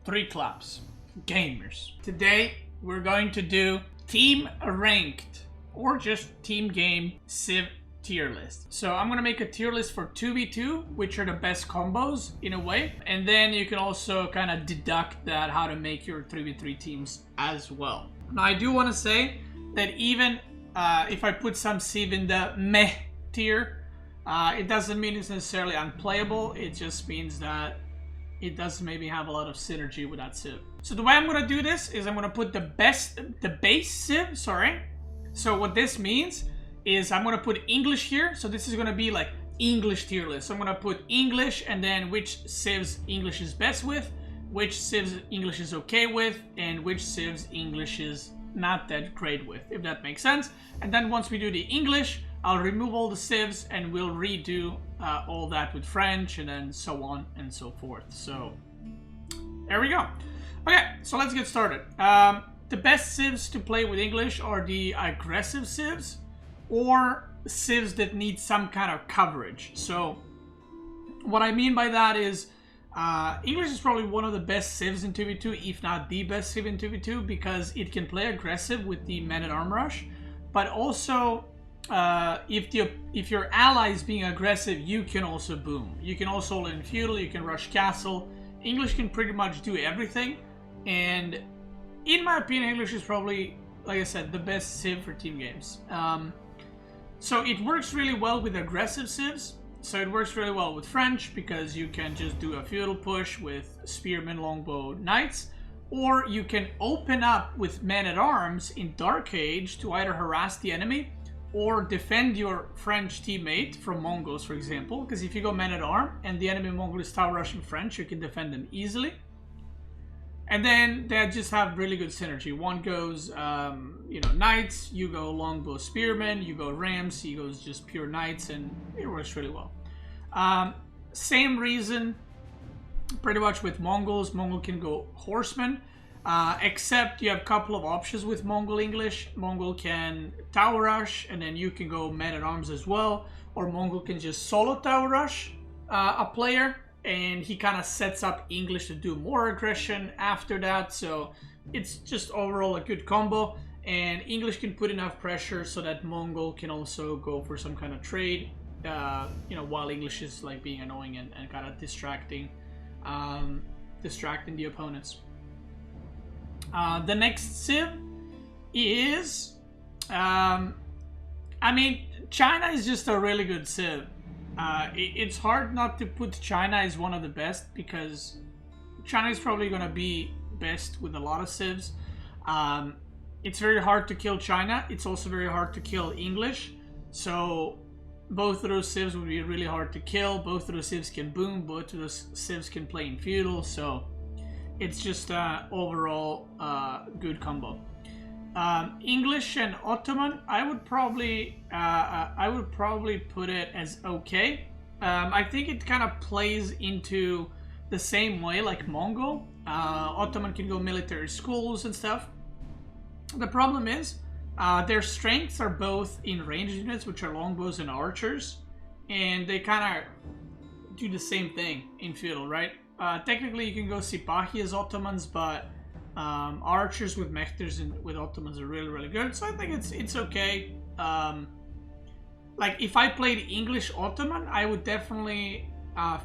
Three claps. Gamers. Today we're going to do team ranked or just team game civ tier list. So I'm gonna make a tier list for 2v2, which are the best combos in a way, and then you can also kind of deduct that how to make your 3v3 teams as well. Now I do want to say that even if I put some civ in the meh tier, it doesn't mean it's necessarily unplayable. It just means that it does maybe have a lot of synergy with that civ. So the way I'm gonna do this is I'm gonna put the base civ, sorry. So what this means is I'm gonna put English here. So this is gonna be like English tier list. So I'm gonna put English and then which civs English is best with, which civs English is okay with, and which civs English is not that great with, if that makes sense. And then once we do the English, I'll remove all the civs and we'll redo all that with French and then so on and so forth. So there we go. Okay, so let's get started. The best civs to play with English are the aggressive civs or civs that need some kind of coverage. So what I mean by that is English is probably one of the best civs in 2v2, if not the best civ in 2v2, because it can play aggressive with the man-at-arm rush, but also if your ally is being aggressive, you can also boom. You can also hold in feudal, you can rush castle. English can pretty much do everything, and in my opinion, English is probably, like I said, the best civ for team games. So it works really well with aggressive civs. So it works really well with French because you can just do a feudal push with spearmen, longbow, knights, or you can open up with men-at-arms in Dark Age to either harass the enemy or defend your French teammate from Mongols, for example. Because if you go men-at-arm and the enemy Mongol is tower rushing French, you can defend them easily. And then they just have really good synergy. One goes, you know, knights, you go longbow spearmen, you go rams, he goes just pure knights, and it works really well. Same reason, pretty much with Mongols. Mongol can go horsemen, except you have a couple of options with Mongol English. Mongol can tower rush, and then you can go men-at-arms as well, or Mongol can just solo tower rush a player, and he kind of sets up English to do more aggression after that. So it's just overall a good combo, and English can put enough pressure so that Mongol can also go for some kind of trade, you know, while English is like being annoying and kind of distracting the opponents. The next civ is, I mean, China is just a really good civ. It's hard not to put China as one of the best because China is probably going to be best with a lot of civs. It's very hard to kill China. It's also very hard to kill English. So both of those civs would be really hard to kill. Both of those civs can boom. Both of those civs can play in feudal. So it's just overall good combo. English and Ottoman, I would probably put it as okay. I think it kind of plays into the same way like Mongol. Ottoman can go military schools and stuff. The problem is their strengths are both in ranged units, which are longbows and archers, and they kind of do the same thing in feudal, right? Technically, you can go Sipahi as Ottomans, but archers with Mechters and with Ottomans are really, really good. So I think it's okay. Like if I played English Ottoman, I would definitely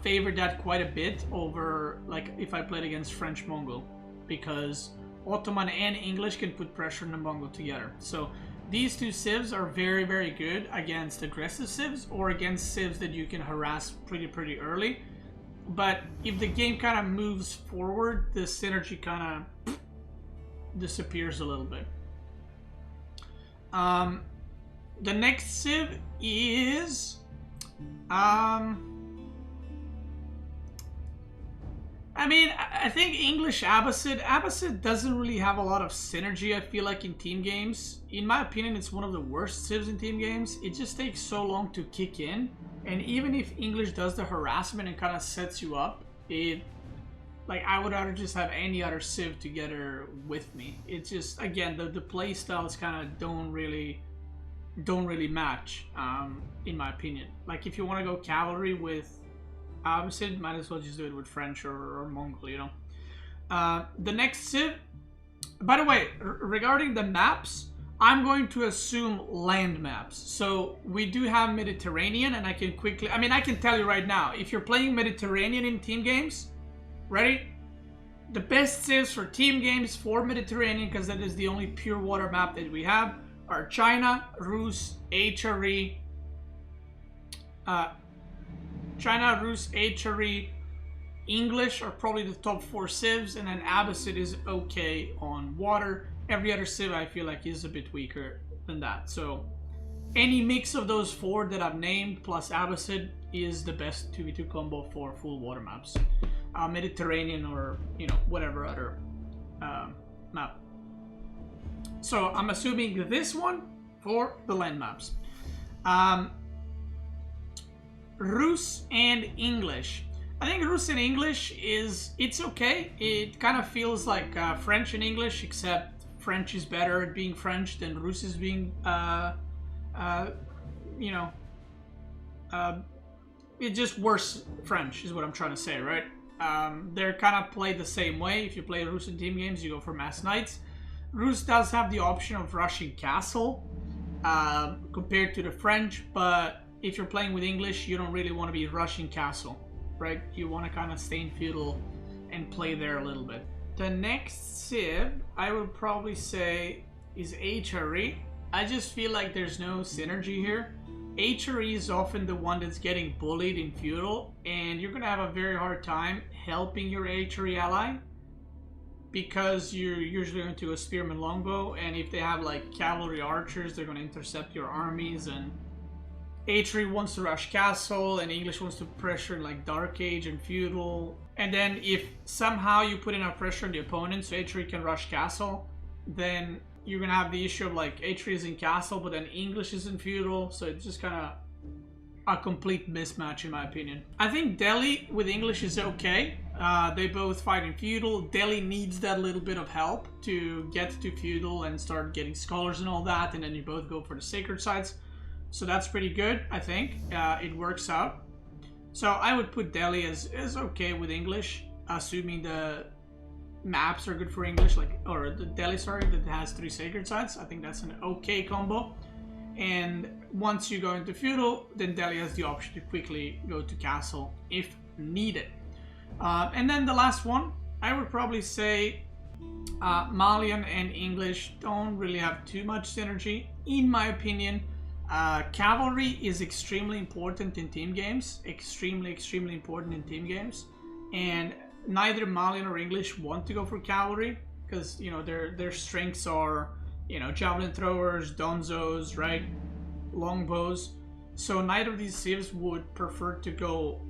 favor that quite a bit over like if I played against French Mongol, because Ottoman and English can put pressure on the Mongol together. So these two civs are very, very good against aggressive civs or against civs that you can harass pretty early. But if the game kind of moves forward, the synergy kind of disappears a little bit. The next civ is I mean, I think English Abbasid. Abbasid doesn't really have a lot of synergy, I feel like, in team games. In my opinion, it's one of the worst civs in team games. It just takes so long to kick in. And even if English does the harassment and kind of sets you up, like, I would rather just have any other civ together with me. It's just, again, the play styles kind of don't really match, in my opinion. Like, if you want to go cavalry with Abbasid, might as well just do it with French or Mongol, you know. The next civ, by the way, regarding the maps, I'm going to assume land maps. So we do have Mediterranean, and I can quickly, I can tell you right now, if you're playing Mediterranean in team games, ready? The best civs for team games for Mediterranean, because that is the only pure water map that we have, are China, Rus, HRE, English are probably the top 4 civs, and then Abbasid is okay on water. Every other civ I feel like is a bit weaker than that. So any mix of those 4 that I've named plus Abbasid is the best 2v2 combo for full water maps. Mediterranean or, whatever other map. So I'm assuming this one for the land maps. Rus and English. I think Rus and English it's okay. It kind of feels like French and English, except French is better at being French than Rus is being, it's just worse French is what I'm trying to say, right? They're kind of played the same way. If you play Rus in team games, you go for mass knights. Rus does have the option of rushing castle compared to the French, but if you're playing with English, you don't really want to be rushing castle, right? You want to kind of stay in feudal and play there a little bit. The next civ, I would probably say, is HRE. I just feel like there's no synergy here. HRE is often the one that's getting bullied in feudal, and you're going to have a very hard time helping your HRE ally because you're usually going to go spearman longbow, and if they have like cavalry archers, they're going to intercept your armies, and HRE wants to rush castle, and English wants to pressure like Dark Age and feudal. And then if somehow you put enough pressure on the opponent so HRE can rush castle, then you're going to have the issue of like HRE is in castle, but then English is in feudal, so it's just kind of a complete mismatch in my opinion. I think Delhi with English is okay. They both fight in feudal. Delhi needs that little bit of help to get to feudal and start getting scholars and all that, and then you both go for the sacred sites. So that's pretty good, I think. It works out. So I would put Delhi as okay with English, assuming the maps are good for English, or the Delhi, sorry, that has 3 sacred sites. I think that's an okay combo. And once you go into feudal, then Delhi has the option to quickly go to castle if needed. And then the last one, I would probably say Malian and English don't really have too much synergy, in my opinion. Cavalry is extremely important in team games, extremely important in team games, and neither Malian or English want to go for cavalry because their strengths are javelin throwers, donzos, right, longbows. So neither of these civs would prefer to go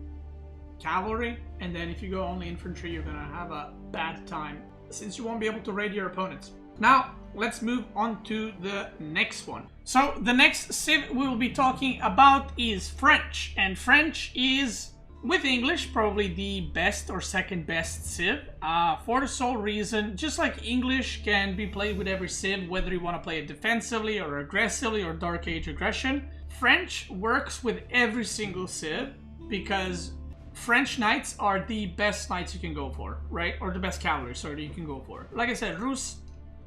cavalry, and then if you go only infantry, you're gonna have a bad time since you won't be able to raid your opponents. Now let's move on to the next one. So the next civ we will be talking about is French, and French is, with English, probably the best or second best civ, for the sole reason, just like English can be played with every civ, whether you want to play it defensively or aggressively or Dark Age aggression, French works with every single civ because French knights are the best knights you can go for, right? Or the best cavalry, sorry, you can go for. Like I said, Rus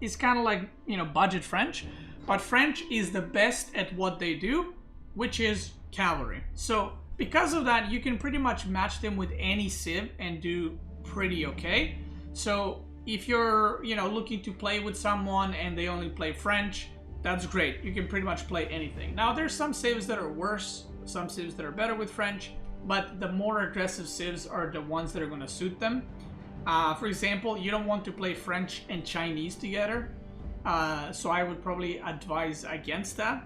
is kind of like, budget French, but French is the best at what they do, which is cavalry. So because of that, you can pretty much match them with any civ and do pretty okay. So if you're, looking to play with someone and they only play French, that's great. You can pretty much play anything. Now, there's some civs that are worse, some civs that are better with French, but the more aggressive civs are the ones that are going to suit them. For example, you don't want to play French and Chinese together, so I would probably advise against that,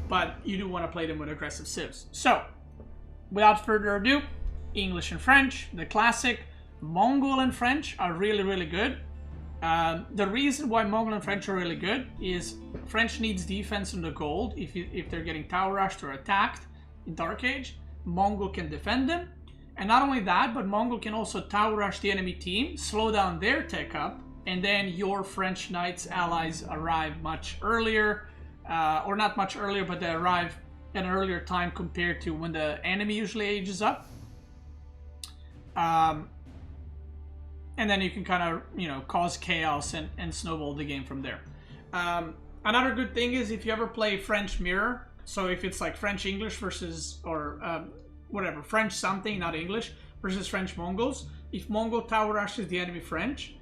but you do want to play them with aggressive civs. So, without further ado, English and French, the classic. Mongol and French are really good. The reason why Mongol and French are really good is French needs defense on the gold if they're getting tower rushed or attacked in Dark Age. Mongol can defend them, and not only that, but Mongol can also tower rush the enemy team, slow down their tech up, and then your French knights allies arrive much earlier, or not much earlier, but they arrive at an earlier time compared to when the enemy usually ages up. and then you can kind of, you know, cause chaos and snowball the game from there. Another good thing is if you ever play French Mirror, so if it's like French English versus, or whatever, French something, not English, versus French Mongols, if Mongol tower rushes the enemy French,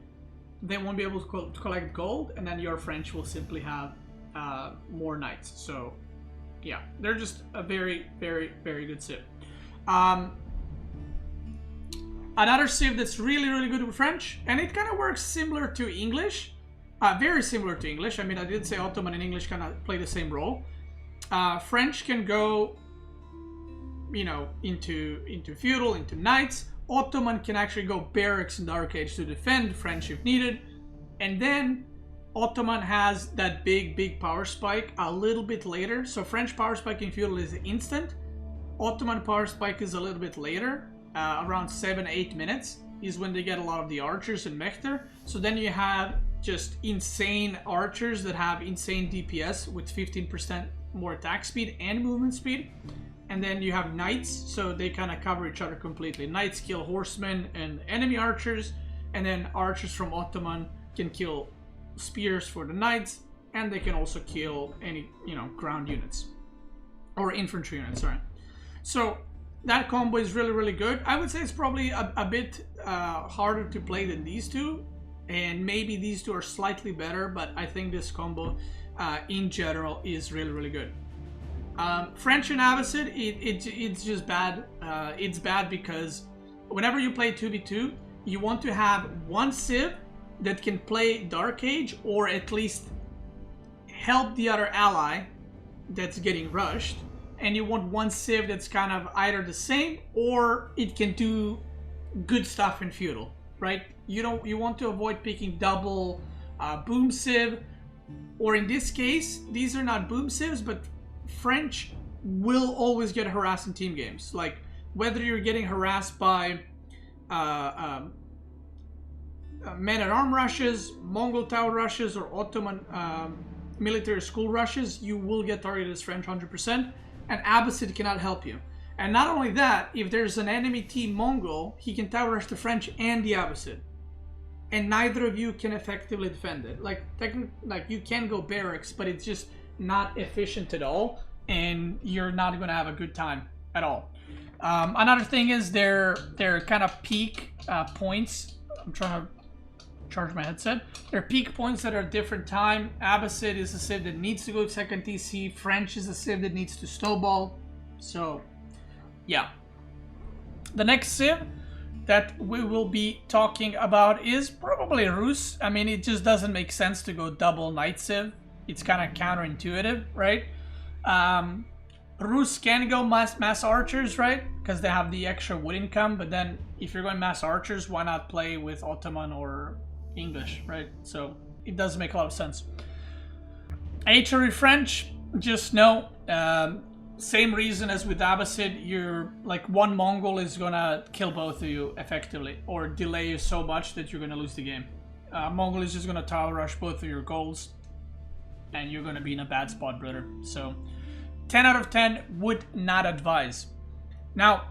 they won't be able to collect gold, and then your French will simply have more knights. So yeah, they're just a very, very, very good civ. Another civ that's really, really good with French, and it kind of works similar to English, very similar to English. I mean, I did say Ottoman and English kind of play the same role. French can go, you know, into feudal, into knights. Ottoman can actually go barracks in Dark Age to defend French if needed. And then Ottoman has that big power spike a little bit later. So French power spike in feudal is instant. Ottoman power spike is a little bit later, around 7-8 minutes is when they get a lot of the archers and Mechter. So then you have just insane archers that have insane DPS with 15% more attack speed and movement speed. And then you have knights, so they kind of cover each other completely. Knights kill horsemen and enemy archers, and then archers from Ottoman can kill spears for the knights, and they can also kill any, you know, ground units or infantry units. Sorry. So that combo is really, really good. I would say it's probably a bit harder to play than these two, and maybe these two are slightly better, but I think this combo in general is really, really good. French and Abbasid, it's just bad. It's bad because whenever you play 2v2, you want to have one civ that can play Dark Age, or at least help the other ally that's getting rushed, and you want one civ that's kind of either the same or it can do good stuff in feudal, right? You want to avoid picking double boom civ, or in this case, these are not boom civs, but French will always get harassed in team games. Like, whether you're getting harassed by men-at-arm rushes, Mongol tower rushes, or Ottoman military school rushes, you will get targeted as French 100%, and Abbasid cannot help you. And not only that, if there's an enemy team Mongol, he can tower rush the French and the Abbasid, and neither of you can effectively defend it. Like you can go barracks, but it's just not efficient at all, and you're not going to have a good time at all. Another thing is their kind of peak points. I'm trying to charge my headset. Their peak points that are different time. Abbasid is a civ that needs to go to second TC. French is a civ that needs to snowball. So yeah. The next civ that we will be talking about is probably Rus. I mean, it just doesn't make sense to go double knight civ. It's kind of counterintuitive, right? Rus can go mass archers, right? Because they have the extra wood income. But then if you're going mass archers, why not play with Ottoman or English, right? So it does make a lot of sense. HRE French, just no. Same reason as with Abbasid, you're like one Mongol is gonna kill both of you effectively, or delay you so much that you're gonna lose the game. Mongol is just gonna tower rush both of your goals, and you're gonna be in a bad spot, brother. So 10 out of 10 would not advise. Now,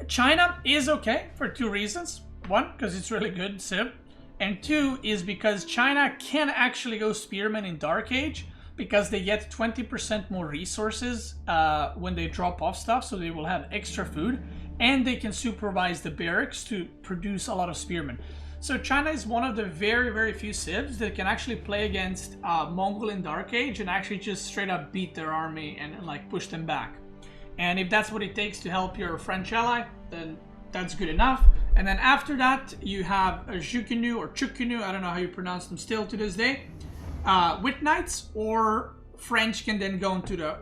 China is okay for two reasons. One, because it's really good civ, and two is because China can actually go spearmen in Dark Age, because they get 20% more resources when they drop off stuff, so they will have extra food, and they can supervise the barracks to produce a lot of spearmen. So China is one of the very, very few civs that can actually play against Mongol in Dark Age and actually just straight up beat their army and like push them back. And if that's what it takes to help your French ally, then that's good enough. And then after that, you have a Jukunu or Chukunu, I don't know how you pronounce them still to this day, with knights, or French can then go into the,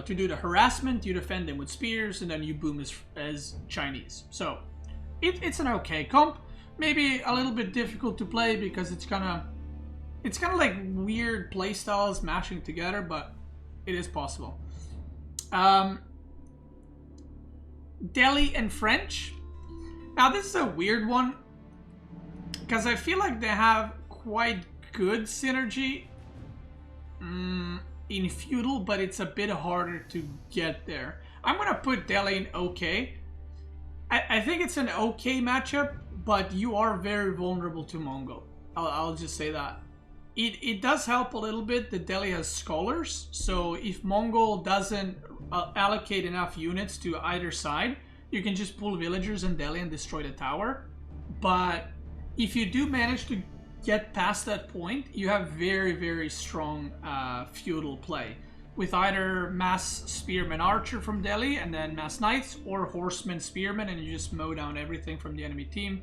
to do the harassment. You defend them with spears, and then you boom as Chinese. So it's an okay comp. Maybe a little bit difficult to play because it's kind of like weird play styles mashing together, but it is possible. Delhi and French. Now this is a weird one because I feel like they have quite good synergy in feudal, but it's a bit harder to get there. I'm gonna put Delhi in okay. I think it's an okay matchup, but you are very vulnerable to Mongol. I'll just say that. It does help a little bit that Delhi has scholars, so if Mongol doesn't allocate enough units to either side, you can just pull villagers in Delhi and destroy the tower. But if you do manage to get past that point, you have very, very strong feudal play with either mass spearman archer from Delhi and then mass knights, or horseman spearman, and you just mow down everything from the enemy team.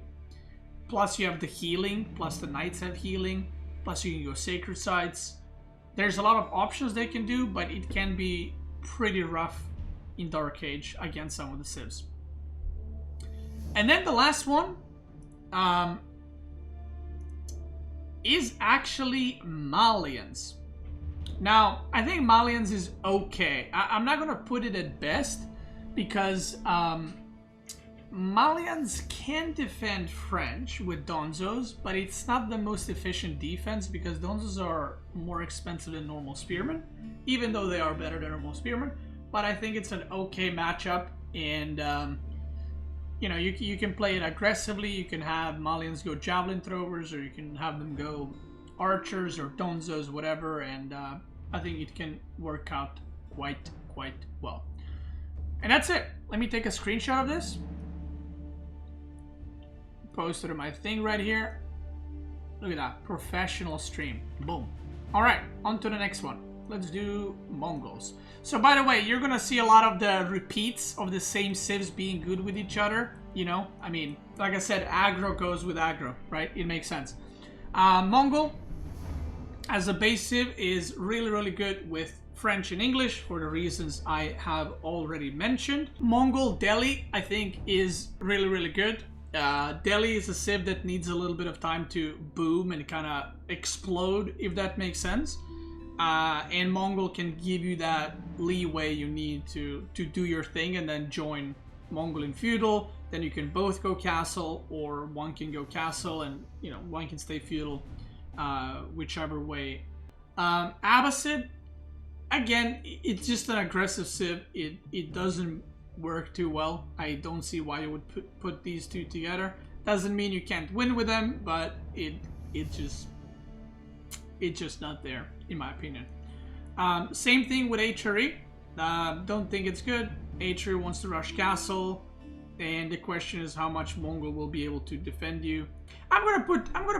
Plus you have the healing, plus the knights have healing, plus you can go sacred sites. There's a lot of options they can do, but it can be pretty rough in Dark Age against some of the civs. And then the last one is actually Malians. Now, I think Malians is okay. I'm not gonna put it at best because Malians can defend French with Donzos, but it's not the most efficient defense because Donzos are more expensive than normal spearmen, even though they are better than normal spearmen. But I think it's an okay matchup, and you know, you can play it aggressively. You can have Malians go javelin throwers, or you can have them go archers or Donzos, whatever, and I think it can work out quite well. And that's it. Let me take a screenshot of this. Post it on my thing right here. Look at that. Professional stream. Boom. Alright, on to the next one. Let's do Mongols. So by the way, you're gonna see a lot of the repeats of the same civs being good with each other. You know, I mean, like I said, aggro goes with aggro, right? It makes sense. Mongol, as a base civ, is really good with French and English for the reasons I have already mentioned. Mongol Delhi, I think, is really good. Delhi is a civ that needs a little bit of time to boom and kind of explode, if that makes sense. And Mongol can give you that leeway you need to do your thing and then join Mongol in feudal. Then you can both go castle, or one can go castle and, you know, one can stay feudal, whichever way. Abbasid, again, it's just an aggressive civ. It doesn't work too well. I don't see why you would put these two together. Doesn't mean you can't win with them, but it's just not there, in my opinion. Same thing with HRE. Don't think it's good. HRE wants to rush castle, and the question is how much Mongol will be able to defend you. I'm gonna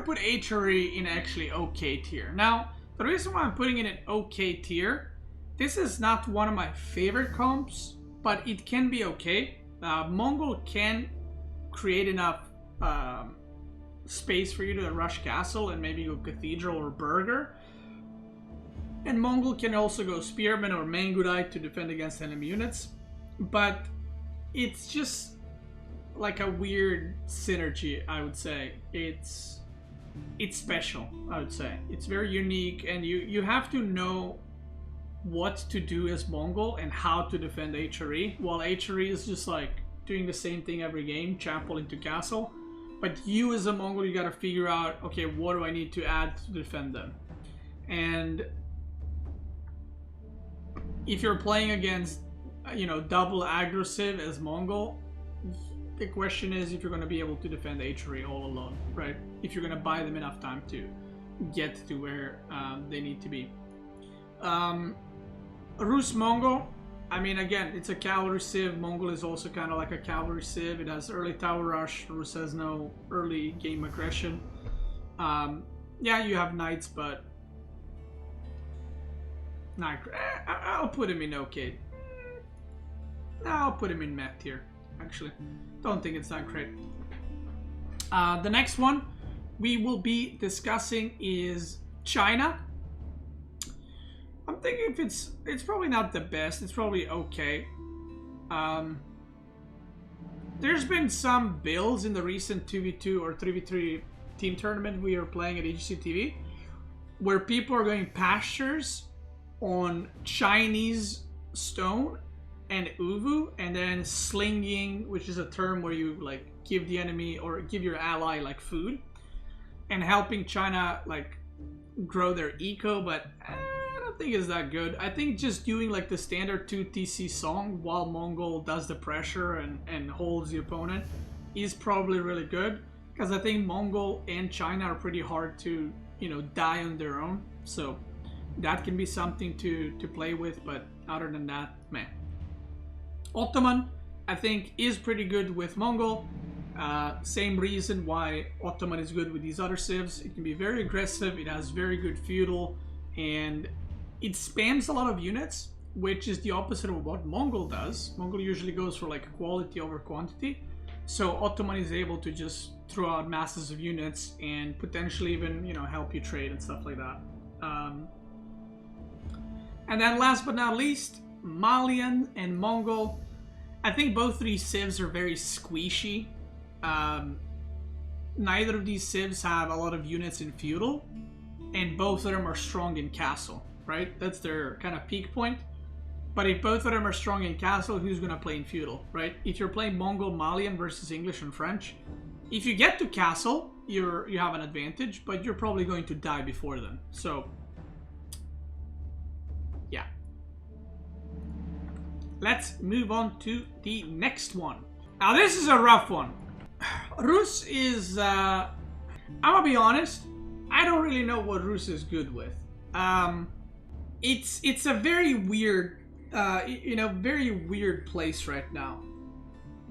put HRE in actually okay tier. Now, the reason why I'm putting it in okay tier, this is not one of my favorite comps, but it can be okay. Mongol can create enough space for you to rush castle and maybe go cathedral or burger. And Mongol can also go spearman or mangudite to defend against enemy units. But it's just like a weird synergy, I would say. It's special, I would say. It's very unique, and you have to know what to do as Mongol and how to defend HRE, while HRE is just like doing the same thing every game, chapel into castle. But you as a Mongol, you gotta figure out, okay, what do I need to add to defend them? And if you're playing against, you know, double aggressive as Mongol, the question is if you're gonna be able to defend HRE all alone, right? If you're gonna buy them enough time to get to where they need to be. Rus Mongol, I mean, again, it's a cavalry civ. Mongol is also kind of like a cavalry civ. It has early tower rush. Rus has no early game aggression. Yeah, you have knights, but not. I'll put him in okay. No, I'll put him in meh tier. Actually, don't think it's that great. The next one we will be discussing is China. I'm thinking if it's probably not the best. It's probably okay. There's been some builds in the recent 2v2 or 3v3 team tournament we are playing at HGTV where people are going pastures on Chinese stone and uvu, and then slinging, which is a term where you like give the enemy or give your ally like food, and helping China like grow their eco, but I don't think it's that good. I think just doing like the standard 2 TC song while Mongol does the pressure and holds the opponent is probably really good. because I think Mongol and China are pretty hard to, die on their own. So that can be something to play with, but other than that, man. Ottoman, I think, is pretty good with Mongol. Same reason why Ottoman is good with these other civs. It can be very aggressive, it has very good feudal, and it spams a lot of units, which is the opposite of what Mongol does. Mongol usually goes for like quality over quantity. So Ottoman is able to just throw out masses of units and potentially even, help you trade and stuff like that. And then last but not least, Malian and Mongol. I think both of these civs are very squishy. Neither of these civs have a lot of units in feudal, and both of them are strong in castle, right? That's their kind of peak point. But if both of them are strong in castle, who's going to play in feudal, right? If you're playing Mongol Malian versus English and French, if you get to castle, you have an advantage, but you're probably going to die before them. So, yeah. Let's move on to the next one. Now, this is a rough one. Rus is, I'm gonna be honest, I don't really know what Rus is good with. It's a very weird, very weird place right now,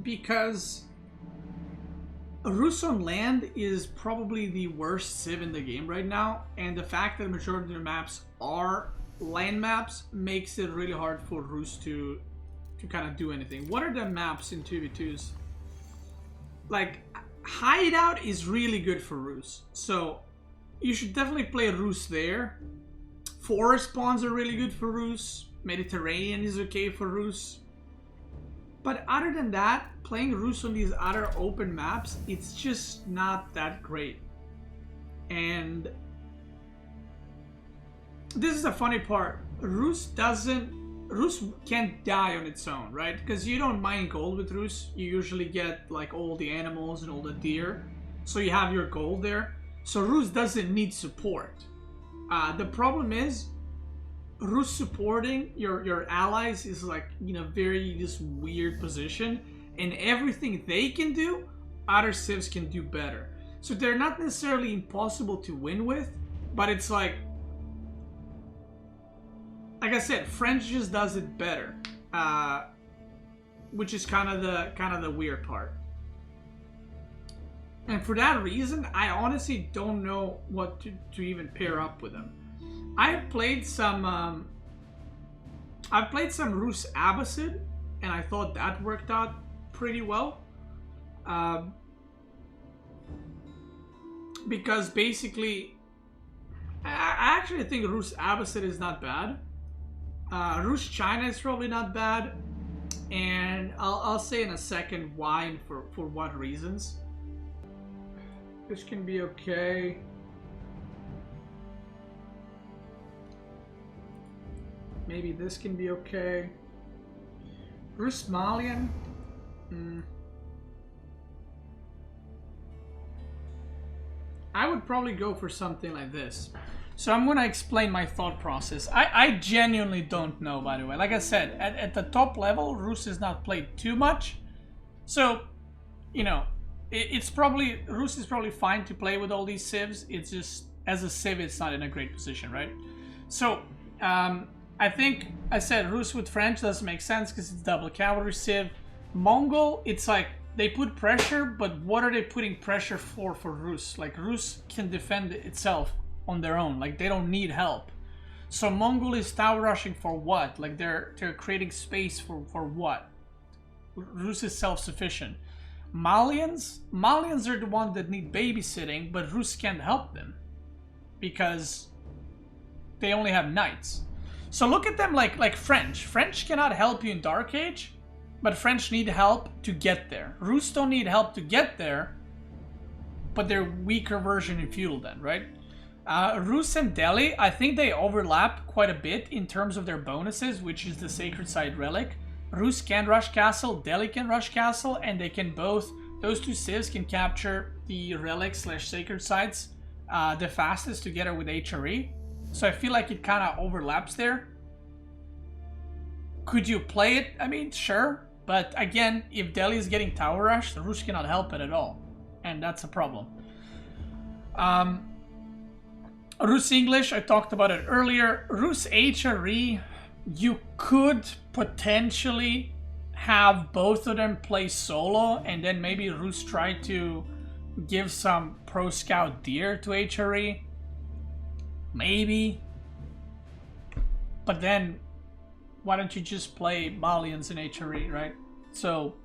because Rus on land is probably the worst civ in the game right now, and the fact that the majority of their maps are land maps makes it really hard for Rus to kind of do anything. What are the maps in 2v2s? Like, Hideout is really good for Rus, so you should definitely play Rus there. Forest spawns are really good for Rus. Mediterranean is okay for Rus. But other than that, playing Rus on these other open maps, it's just not that great. And this is the funny part. Rus can't die on its own, right? Because you don't mine gold with Rus. You usually get like all the animals and all the deer. So you have your gold there. So Rus doesn't need support. The problem is, Rus supporting your allies is like in a very just weird position, and everything they can do, other civs can do better. So they're not necessarily impossible to win with, but it's like I said, French just does it better, which is kind of the weird part. And for that reason, I honestly don't know what to even pair up with them. I've played some Rus Abbasid, and I thought that worked out pretty well. Because basically, I actually think Rus Abbasid is not bad. Rus China is probably not bad, and I'll say in a second why and for what reasons. This can be okay. Maybe this can be okay. Rus Malian. I would probably go for something like this. So I'm gonna explain my thought process. I genuinely don't know, by the way. Like I said, at the top level, Rus is not played too much. So, it's probably, Rus is probably fine to play with all these civs. It's just, as a civ, it's not in a great position, right? So, I think I said Rus with French doesn't make sense because it's double cavalry civ. Mongol, it's like, they put pressure, but what are they putting pressure for Rus? Like, Rus can defend itself on their own, like they don't need help. So Mongol is tower rushing for what? Like they're creating space for what? Rus is self-sufficient. Malians are the ones that need babysitting, but Rus can't help them because they only have knights. So look at them like French. French cannot help you in Dark Age, but French need help to get there. Rus don't need help to get there, but they're weaker version in feudal then, right? Rus and Delhi, I think they overlap quite a bit in terms of their bonuses, which is the Sacred Site Relic. Rus can rush castle, Delhi can rush castle, and they can both, those two civs can capture the relic/sacred sites the fastest together with HRE. So I feel like it kind of overlaps there. Could you play it? I mean, sure. But again, if Delhi is getting tower rushed, Rus cannot help it at all. and that's a problem. Rus English, I talked about it earlier. Rus HRE, you could potentially have both of them play solo, and then maybe Rus try to give some pro scout deer to HRE. Maybe. But then, why don't you just play Malians in HRE, right? So,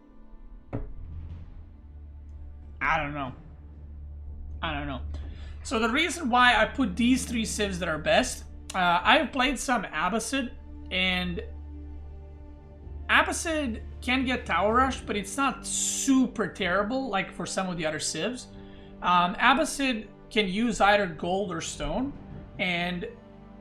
I don't know. So the reason why I put these 3 civs that are best, I've played some Abbasid, and Abbasid can get tower rush, but it's not super terrible like for some of the other civs. Abbasid can use either gold or stone, and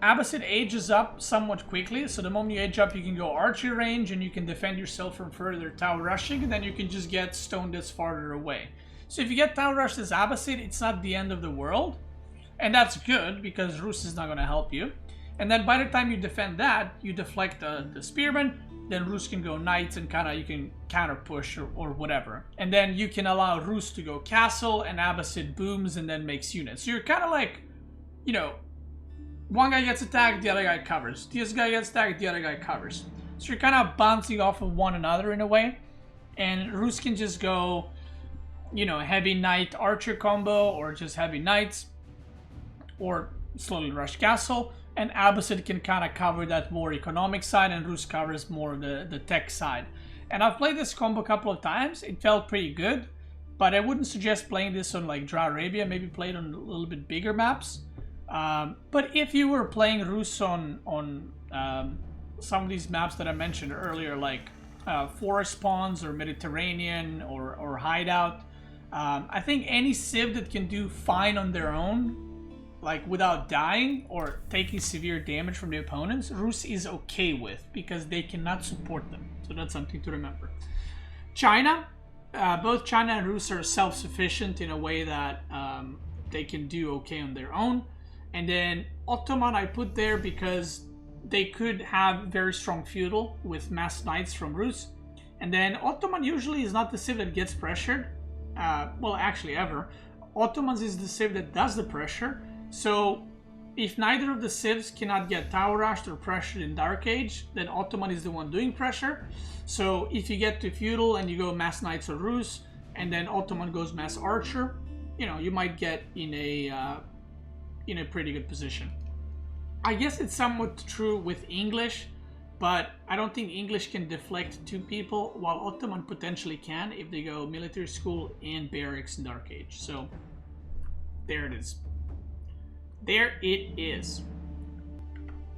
Abbasid ages up somewhat quickly, so the moment you age up, you can go archery range and you can defend yourself from further tower rushing, and then you can just get stone that's farther away. So if you get tower rushed as Abbasid, it's not the end of the world, and that's good because Rus is not going to help you. And then by the time you defend that, you deflect the spearman, then Rus can go knights and you can counter push or whatever. And then you can allow Rus to go castle, and Abbasid booms and then makes units. So you're kind of like, you know, one guy gets attacked, the other guy covers. This guy gets attacked, the other guy covers. So you're kind of bouncing off of one another in a way. And Rus can just go, you know, heavy knight archer combo, or just heavy knights, or slowly rush castle. And Abbasid can kind of cover that more economic side, and Rus covers more of the tech side. And I've played this combo a couple of times. It felt pretty good, but I wouldn't suggest playing this on like Dra Arabia. Maybe play it on a little bit bigger maps. But if you were playing Rus on some of these maps that I mentioned earlier, like forest spawns or Mediterranean or hideout, I think any civ that can do fine on their own, like without dying or taking severe damage from the opponents, Rus is okay with, because they cannot support them. So that's something to remember. China, both China and Rus are self-sufficient in a way that they can do okay on their own. And then Ottoman I put there because they could have very strong feudal with mass knights from Rus. And then Ottoman usually is not the civ that gets pressured. Well, actually ever. Ottomans is the civ that does the pressure. So if neither of the civs cannot get tower rushed or pressured in Dark Age, then Ottoman is the one doing pressure. So if you get to feudal and you go mass knights or Rus, and then Ottoman goes mass archer, you know, you might get in a pretty good position. I guess it's somewhat true with English, but I don't think English can deflect 2 people, while Ottoman potentially can if they go military school and barracks in Dark Age. So there it is. There it is.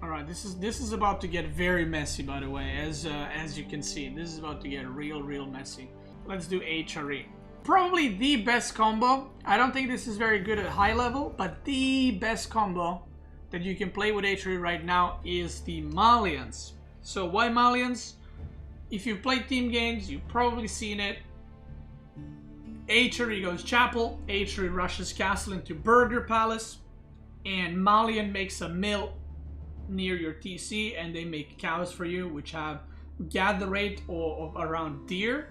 All right, this is about to get very messy, by the way. As you can see, this is about to get real messy. Let's do HRE. Probably the best combo. I don't think this is very good at high level, but the best combo that you can play with HRE right now is the Malians. So why Malians? If you've played team games, you've probably seen it. HRE goes chapel, HRE rushes castle into Burger Palace, and Malian makes a mill near your TC, and they make cows for you, which have gather rate of around deer.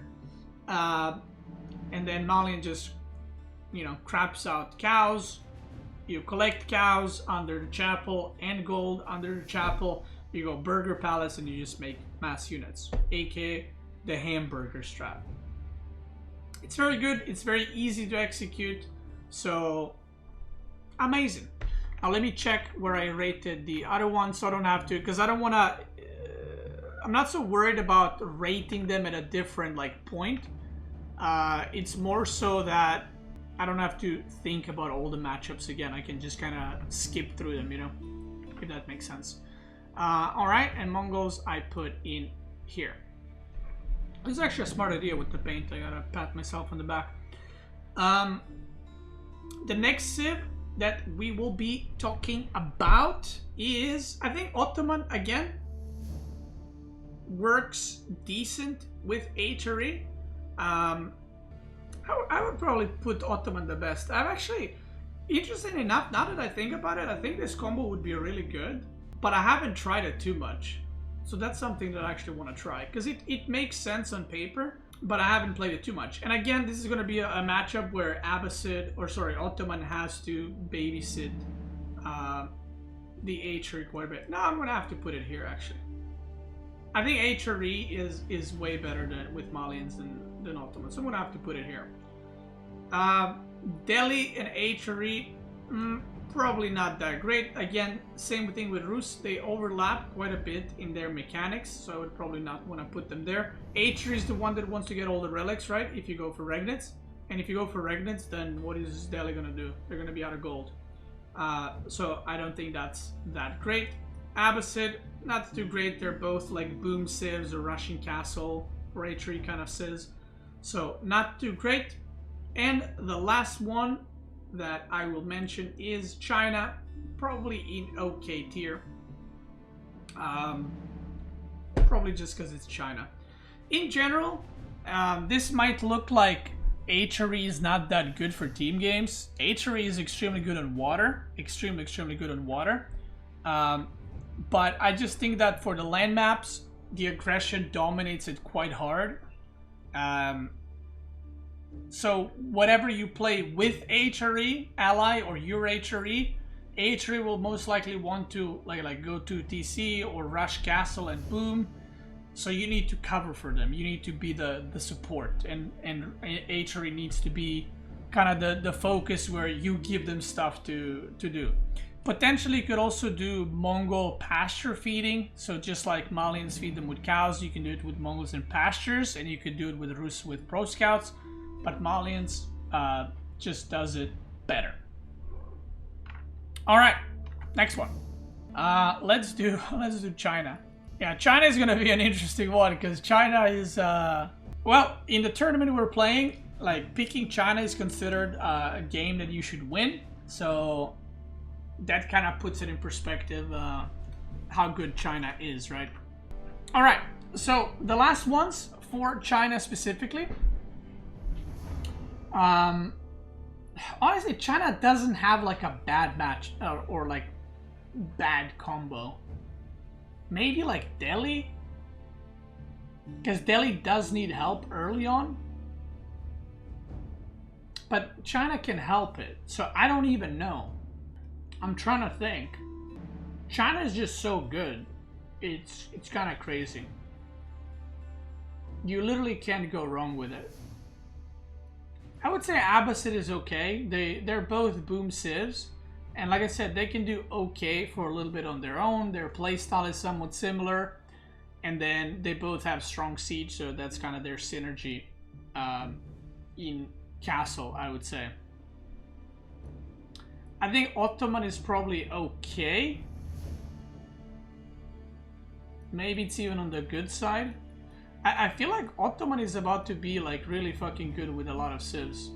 And then Malian just, you know, craps out cows. You collect cows under the chapel and gold under the chapel. You go Burger Palace and you just make mass units, aka the hamburger strat. It's very good. It's very easy to execute. So amazing. Now let me check where I rated the other one, so I don't have to, because I don't want to. I'm not so worried about rating them at a different like point. It's more so that I don't have to think about all the matchups again. I can just kind of skip through them, you know, if that makes sense. Alright, and Mongols I put in here. This is actually a smart idea with the paint. I gotta pat myself on the back. The next civ that we will be talking about is, I think Ottoman again works decent with HRE. I would probably put Ottoman the best. I've actually, interesting enough, now that I think about it, I think this combo would be really good, but I haven't tried it too much. So that's something that I actually want to try, because it makes sense on paper, but I haven't played it too much. And again, this is going to be a matchup where Ottoman has to babysit the HRE quite a bit. No, I'm going to have to put it here, actually. I think HRE is way better with Malians than Ottoman, so I'm going to have to put it here. Delhi and HRE, probably not that great. Again, same thing with Rus. They overlap quite a bit in their mechanics, so I would probably not want to put them there. HRE is the one that wants to get all the relics, right? If you go for Regnits. And if you go for Regnits, then what is Delhi going to do? They're going to be out of gold. So I don't think that's that great. Abbasid, not too great. They're both like boom civs or Russian castle or HRE kind of civs. So not too great. And the last one that I will mention is China, probably in okay tier. Probably just because it's China. In general, this might look like HRE is not that good for team games. HRE is extremely good on water. Extremely good on water. But I just think that for the land maps, the aggression dominates it quite hard. So whatever you play with HRE, ally, or your HRE, HRE will most likely want to like go to TC or rush castle and boom. So you need to cover for them. You need to be the support, and HRE needs to be kind of the focus where you give them stuff to do. Potentially, you could also do Mongol pasture feeding. So just like Malians feed them with cows, you can do it with Mongols in pastures, and you could do it with Rus with pro scouts. But Malians just does it better. All right, next one. Let's do China. Yeah, China is gonna be an interesting one because China is well, in the tournament we're playing, like picking China is considered a game that you should win. So that kind of puts it in perspective how good China is, right? All right, so the last ones for China specifically. Honestly, China doesn't have like a bad match or like bad combo. Maybe like Delhi, because Delhi does need help early on, but China can help it. So I don't even know. I'm trying to think. China is just so good. It's kind of crazy. You literally can't go wrong with it. I would say Abbasid is okay. They're both boom civs. And like I said, they can do okay for a little bit on their own. Their playstyle is somewhat similar. And then they both have strong siege, so that's kind of their synergy in castle, I would say. I think Ottoman is probably okay. Maybe it's even on the good side. I feel like Ottoman is about to be like really fucking good with a lot of civs.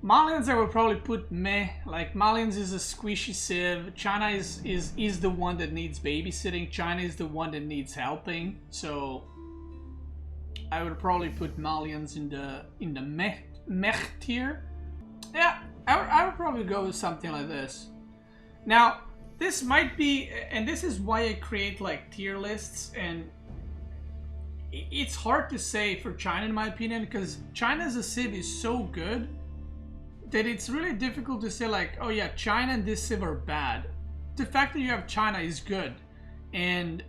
Malians I would probably put meh. Like Malians is a squishy civ. China is the one that needs babysitting. China is the one that needs helping. So I would probably put Malians in the meh tier. Yeah, I would probably go with something like this. Now this might be, and this is why I create like tier lists, and it's hard to say for China in my opinion, because China as a civ is so good that it's really difficult to say like, oh yeah, China and this civ are bad. The fact that you have China is good. And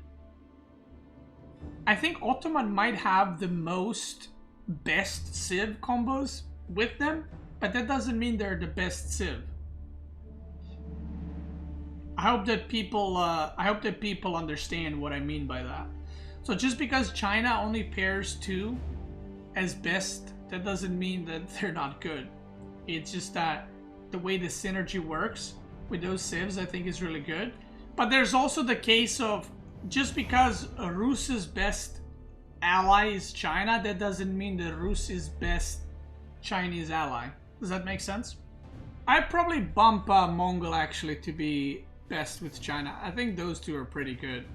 I think Ottoman might have the most best civ combos with them, but that doesn't mean they're the best civ. I hope that people understand what I mean by that. So just because China only pairs 2 as best, that doesn't mean that they're not good. It's just that the way the synergy works with those civs, I think, is really good. But there's also the case of just because Rus's best ally is China, that doesn't mean that Rus is best Chinese ally. Does that make sense? I'd probably bump Mongol actually to be best with China. I think those two are pretty good.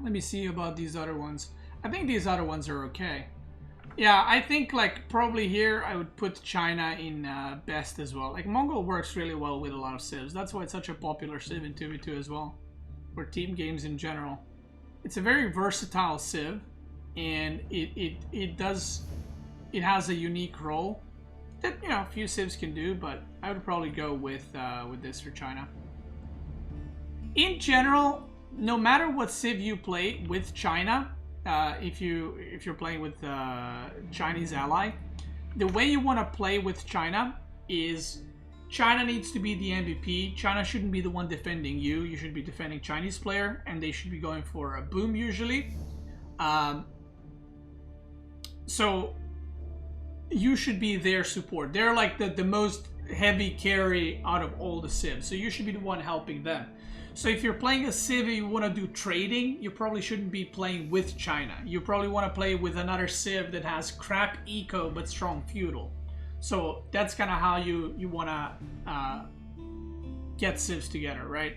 Let me see about these other ones. I think these other ones are okay. Yeah, I think like probably here I would put China in best as well. Like Mongol works really well with a lot of civs. That's why it's such a popular civ in 2v2 as well. For team games in general. It's a very versatile civ. and it has a unique role that, you know, a few civs can do, but I would probably go with this for China. In general, no matter what civ you play with China, if you're playing with Chinese ally, the way you want to play with China is China needs to be the MVP. China shouldn't be the one defending you. You should be defending Chinese player, and they should be going for a boom usually. So you should be their support. They're like the most heavy carry out of all the civs, so you should be the one helping them. So if you're playing a civ and you want to do trading, you probably shouldn't be playing with China. You probably want to play with another civ that has crap eco but strong feudal. So that's kind of how you want to get civs together, right?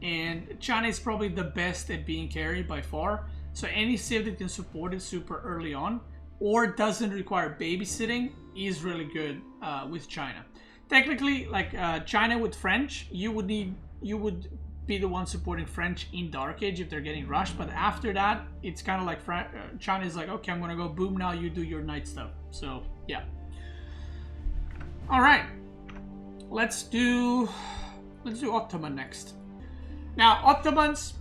And China is probably the best at being carried by far. So any civ that can support it super early on or doesn't require babysitting is really good with China. Technically, like China with French, you would be the one supporting French in Dark Age if they're getting rushed, but after that, it's kind of like China is like, okay, I'm gonna go boom now, you do your knight stuff. So yeah. All right, let's do Ottoman next. Now Ottomans,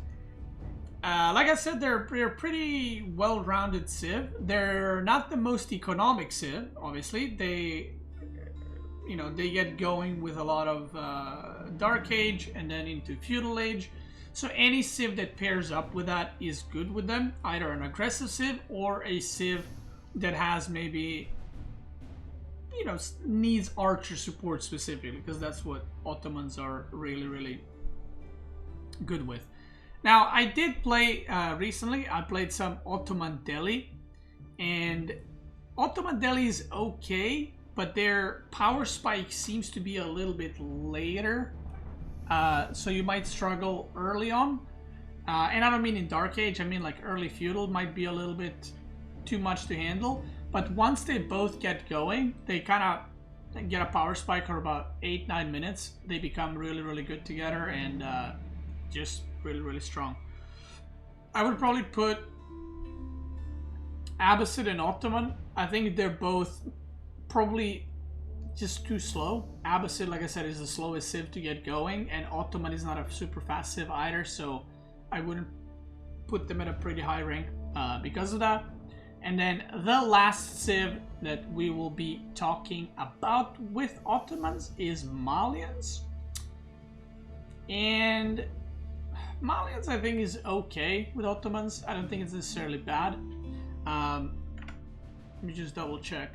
like I said, they're pretty well-rounded civ. They're not the most economic civ, obviously. They get going with a lot of Dark Age and then into Feudal Age. So any civ that pairs up with that is good with them. Either an aggressive civ or a civ that has maybe, you know, needs archer support specifically, because that's what Ottomans are really, really good with. Now, I did play recently, I played some Ottoman Delhi, and Ottoman Delhi is okay, but their power spike seems to be a little bit later, so you might struggle early on. And I don't mean in Dark Age, I mean like early Feudal might be a little bit too much to handle. But once they both get going, they kind of get a power spike for about 8-9 minutes. They become really, really good together and just really, really strong. I would probably put Abbasid and Ottoman. I think they're both probably just too slow. Abbasid, like I said, is the slowest civ to get going, and Ottoman is not a super fast civ either, so I wouldn't put them at a pretty high rank because of that. And then the last civ that we will be talking about with Ottomans is Malians. And Malians, I think, is okay with Ottomans. I don't think it's necessarily bad. Let me just double check.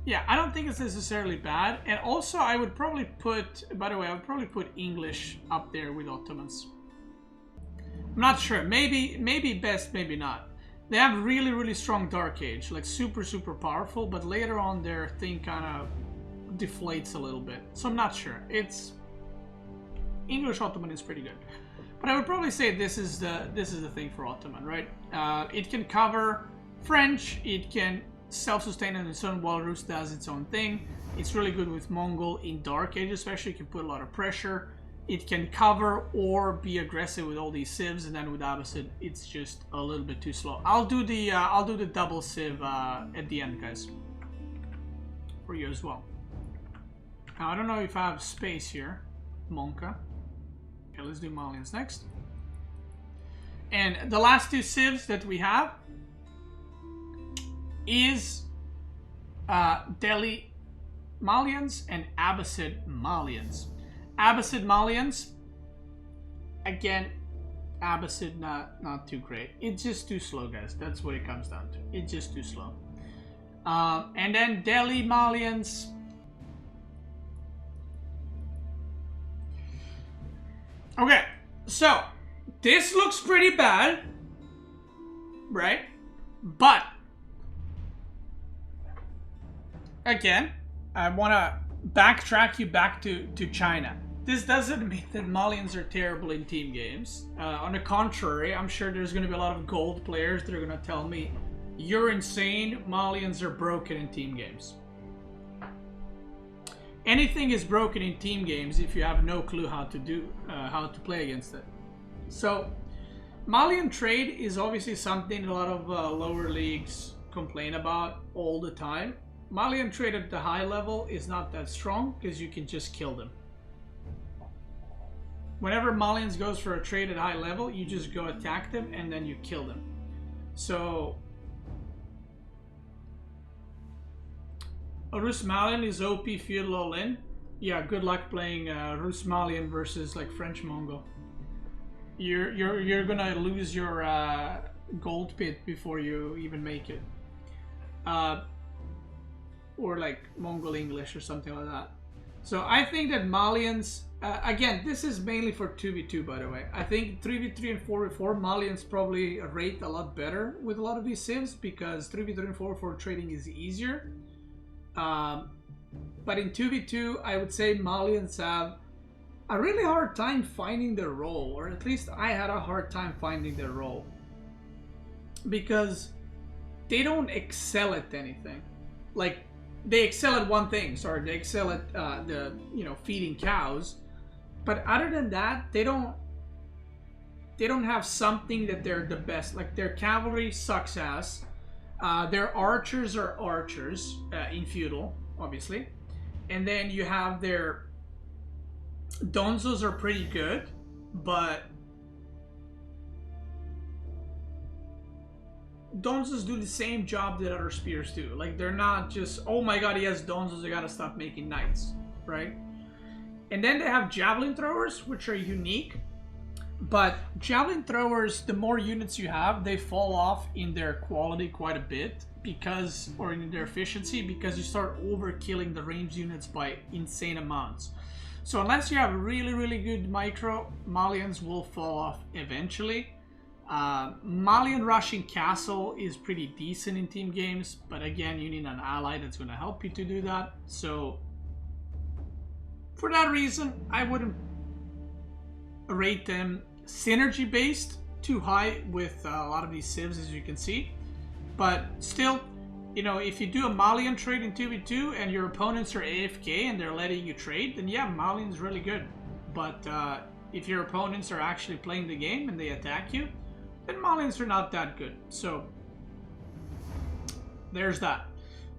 Yeah, I don't think it's necessarily bad. And also, I would probably put, by the way, I would probably put English up there with Ottomans. I'm not sure. Maybe best, maybe not. They have really, really strong Dark Age, like super, super powerful, but later on their thing kind of deflates a little bit. So I'm not sure. It's English Ottoman is pretty good, but I would probably say this is the thing for Ottoman, right? It can cover French. It can self-sustain on its own while Rus does its own thing. It's really good with Mongol in Dark Age, especially. It can put a lot of pressure. It can cover or be aggressive with all these civs, and then with Abbasid, it's just a little bit too slow. I'll do the double civ at the end, guys, for you as well. Now I don't know if I have space here, Monka. Okay, let's do Malians next. And the last two civs that we have is Delhi Malians and Abbasid Malians. Abbasid Malians, again, Abbasid not too great. It's just too slow, guys. That's what it comes down to. It's just too slow. And then Delhi Malians. Okay, so this looks pretty bad, right? But again, I want to backtrack you back to China. This doesn't mean that Malians are terrible in team games. On the contrary, I'm sure there's going to be a lot of gold players that are going to tell me, you're insane, Malians are broken in team games. Anything is broken in team games if you have no clue how to play against it. So Malian trade is obviously something a lot of lower leagues complain about all the time. Malian trade at the high level is not that strong because you can just kill them. Whenever Malians goes for a trade at high level, you just go attack them and then you kill them. So a Rus Malian is OP feudal all in. Yeah, good luck playing Rus Malian versus like French Mongol. You're gonna lose your gold pit before you even make it. Or like Mongol English or something like that. So I think that Malians, again, this is mainly for 2v2 by the way. I think 3v3 and 4v4 Malians probably rate a lot better with a lot of these civs because 3v3 and 4v4 trading is easier. But in 2v2 I would say Malians have a really hard time finding their role, or at least I had a hard time finding their role. Because they don't excel at anything. Like, they excel at one thing, sorry, they excel at feeding cows. But other than that, they don't have something that they're the best. Like, their cavalry sucks ass. Their archers are archers in feudal, obviously. And then you have their Donzos are pretty good, but Donzos do the same job that other spears do. Like, they're not just, oh my god, he has Donzos, I gotta stop making knights, right? And then they have javelin throwers, which are unique. But javelin throwers, the more units you have, they fall off in their quality quite a bit because, or in their efficiency, because you start overkilling the range units by insane amounts. So unless you have really, really good micro, Malians will fall off eventually. Malian rushing castle is pretty decent in team games, but again, you need an ally that's going to help you to do that. So for that reason, I wouldn't rate them synergy based too high with a lot of these civs, as you can see. But still, you know, if you do a Malian trade in 2v2 and your opponents are AFK and they're letting you trade, then yeah, Malian's really good. But if your opponents are actually playing the game and they attack you, then Malians are not that good. So there's that.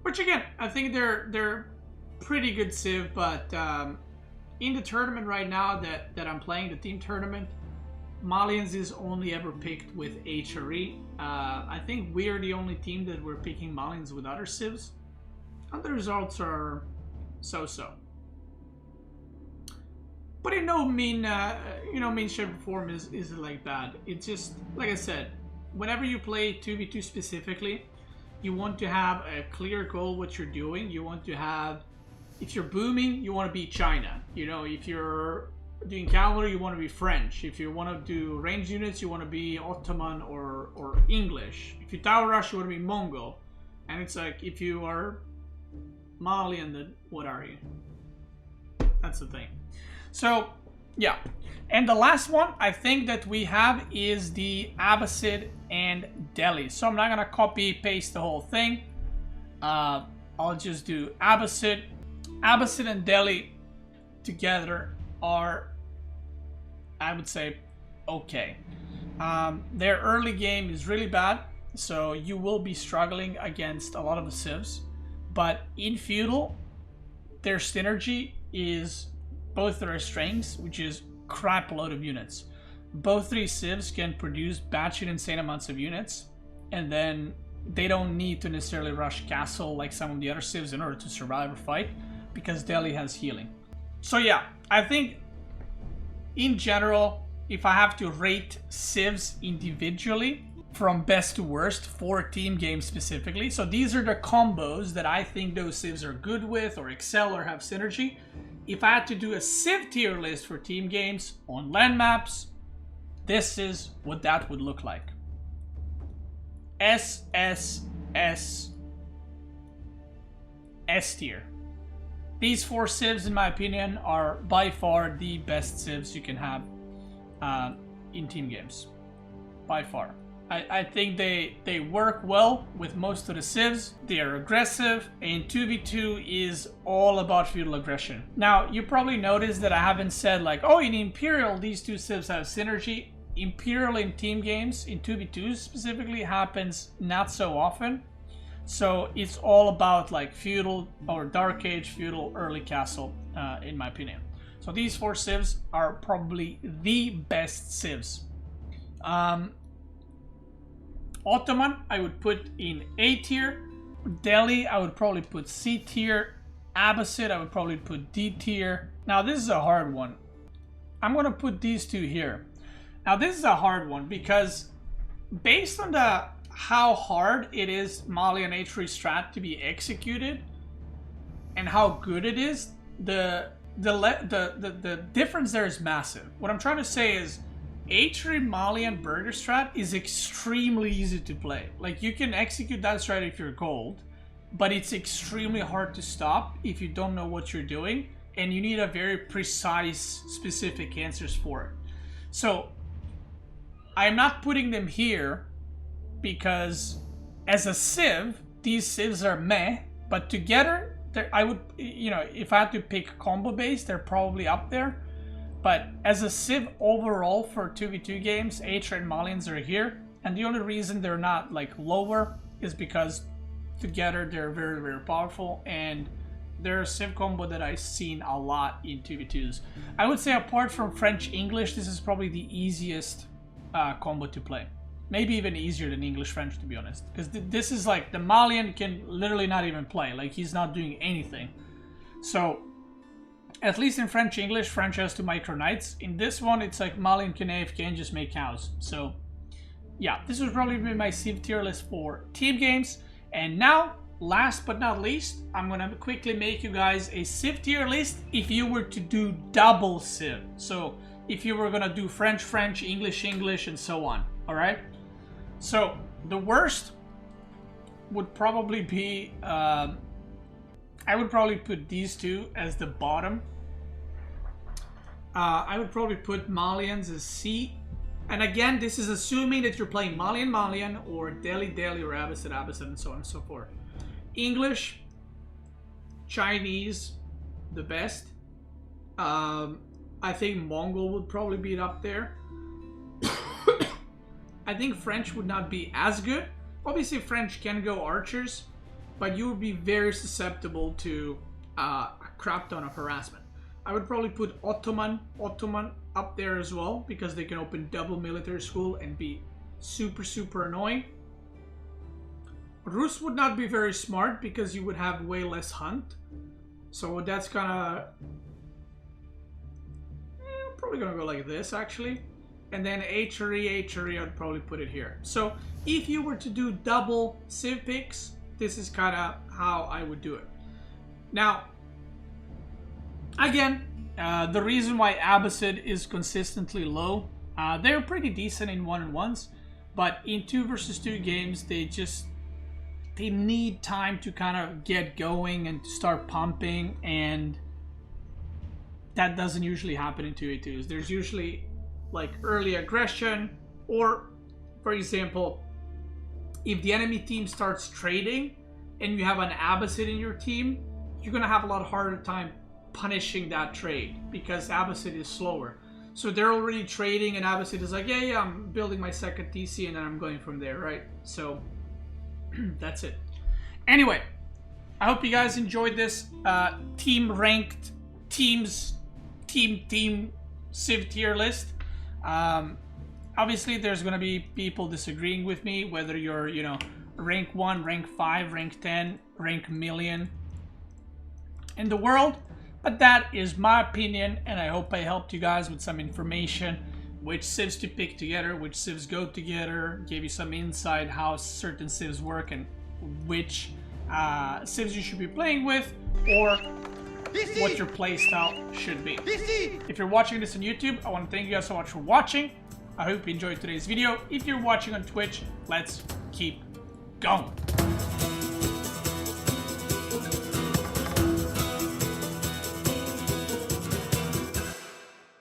Which again, I think they're pretty good civ, but in the tournament right now that I'm playing, the team tournament, Malians is only ever picked with HRE. I think we're the only team that we're picking Malians with other civs. And the results are so-so. But in no mean, shape or form is it like bad. It's just, like I said, whenever you play 2v2 specifically, you want to have a clear goal what you're doing. You want to have, if you're booming, you want to be China. You know, if you're doing cavalry, you want to be French. If you want to do range units, you want to be Ottoman or English. If you tower rush, you want to be Mongol. And it's like, if you are Malian, then what are you? That's the thing. So, yeah. And the last one I think that we have is the Abbasid and Delhi. So I'm not going to copy paste the whole thing. I'll just do Abbasid. Abbasid and Delhi together are, I would say, okay. Their early game is really bad, so you will be struggling against a lot of the civs. But in feudal, their synergy is both their strengths, which is crap load of units. Both three civs can produce batshit insane amounts of units, and then they don't need to necessarily rush castle like some of the other civs in order to survive or fight, because Delhi has healing. So yeah, I think in general, if I have to rate civs individually from best to worst for team games specifically, so these are the combos that I think those civs are good with or excel or have synergy. If I had to do a civ tier list for team games on land maps, this is what that would look like. S, S, S, S tier. These four civs, in my opinion, are by far the best civs you can have in team games. By far. I think they work well with most of the civs. They are aggressive, and 2v2 is all about feudal aggression. Now, you probably noticed that I haven't said like, oh, in Imperial, these two civs have synergy. Imperial in team games, in 2v2 specifically, happens not so often. So it's all about like feudal or dark age, feudal, early castle, in my opinion. So these 4 civs are probably the best civs. Ottoman I would put in A tier. Delhi I would probably put C tier. Abbasid I would probably put D tier. Now this is a hard one. I'm gonna put these 2 here. Now this is a hard one because based on how hard it is Malian H3 strat to be executed and how good it is, the difference there is massive. What I'm trying to say is H3 Malian burger strat is extremely easy to play. Like you can execute that strat if you're gold, but it's extremely hard to stop if you don't know what you're doing, and you need a very precise, specific answers for it. So I'm not putting them here because as a civ, these civs are meh, but together, I would, you know, if I had to pick combo base, they're probably up there. But as a civ overall for 2v2 games, H3 and Malians are here. And the only reason they're not like lower is because together they're very, very powerful. And they're a civ combo that I've seen a lot in 2v2s. I would say apart from French-English, this is probably the easiest combo to play. Maybe even easier than English-French, to be honest. Because this is like, the Malian can literally not even play. Like, he's not doing anything. So, at least in French-English, French has 2 micro knights. In this one, it's like Malian can AFK and just make cows. So, yeah, this would probably be my civ tier list for team games. And now, last but not least, I'm gonna quickly make you guys a civ tier list if you were to do double civ. So, if you were gonna do French-French, English-English, and so on. Alright? So, the worst would probably be, I would probably put these 2 as the bottom. I would probably put Malians as C. And again, this is assuming that you're playing Malian, or Delhi, or Abbasid, and so on and so forth. English, Chinese, the best. I think Mongol would probably be up there. I think French would not be as good. Obviously, French can go archers, but you would be very susceptible to a crap ton of harassment. I would probably put Ottoman up there as well, because they can open double military school and be super, super annoying. Rus would not be very smart because you would have way less hunt. So that's gonna... probably gonna go like this, actually. And then H3, I'd probably put it here. So if you were to do double civ picks, this is kind of how I would do it. Now, again, the reason why Abbasid is consistently low, they're pretty decent in 1-on-1s, but in 2 versus 2 games, they need time to kind of get going and to start pumping, and that doesn't usually happen in 2v2s. There's usually like early aggression, or for example, if the enemy team starts trading and you have an Abbasid in your team, you're gonna have a lot harder time punishing that trade because Abbasid is slower. So they're already trading and Abbasid is like, yeah, I'm building my second TC and then I'm going from there, right? So that's it. Anyway, I hope you guys enjoyed this team ranked team civ tier list. Obviously there's gonna be people disagreeing with me, whether you're, you know, rank 1, rank 5, rank 10, rank million in the world, but that is my opinion, and I hope I helped you guys with some information, which civs to pick together, which civs go together, gave you some insight how certain civs work and which civs you should be playing with, or what your playstyle should be. If you're watching this on YouTube, I want to thank you guys so much for watching. I hope you enjoyed today's video. If you're watching on Twitch, let's keep going.